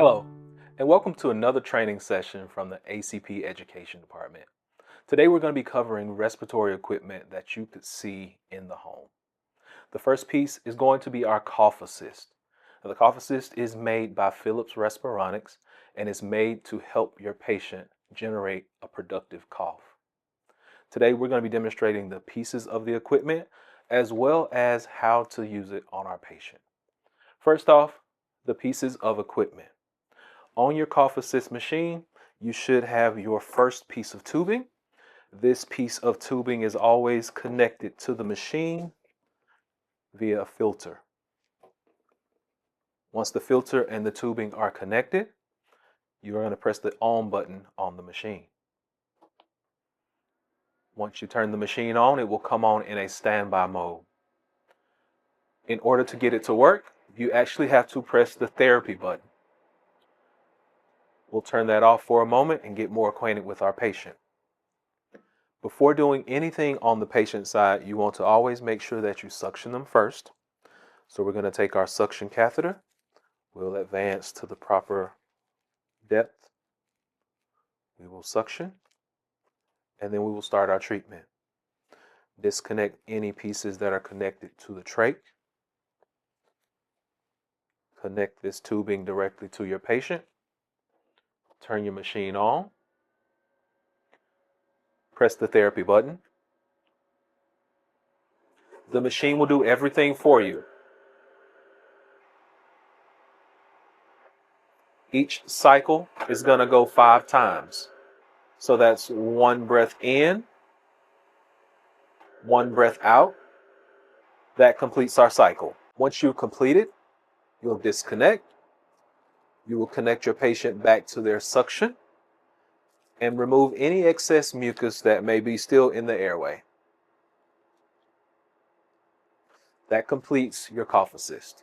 Hello, and welcome to another training session from the ACP Education Department. Today we're going to be covering respiratory equipment that you could see in the home. The first piece is going to be our cough assist. Now, the cough assist is made by Philips Respironics and is made to help your patient generate a productive cough. Today we're going to be demonstrating the pieces of the equipment as well as how to use it on our patient. First off, the pieces of equipment. On your cough assist machine, you should have your first piece of tubing. This piece of tubing is always connected to the machine via a filter. Once the filter and the tubing are connected, you are going to press the on button on the machine. Once you turn the machine on, it will come on in a standby mode. In order to get it to work, you actually have to press the therapy button. We'll turn that off for a moment and get more acquainted with our patient. Before doing anything on the patient side, you want to always make sure that you suction them first. So we're going to take our suction catheter. We'll advance to the proper depth. We will suction, and then we will start our treatment. Disconnect any pieces that are connected to the trach. Connect this tubing directly to your patient. Turn your machine on. Press the therapy button. The machine will do everything for you. Each cycle is going to go 5 times. So that's 1 breath in, 1 breath out. That completes our cycle. Once you've completed, you'll disconnect. You will connect your patient back to their suction and remove any excess mucus that may be still in the airway. That completes your cough assist.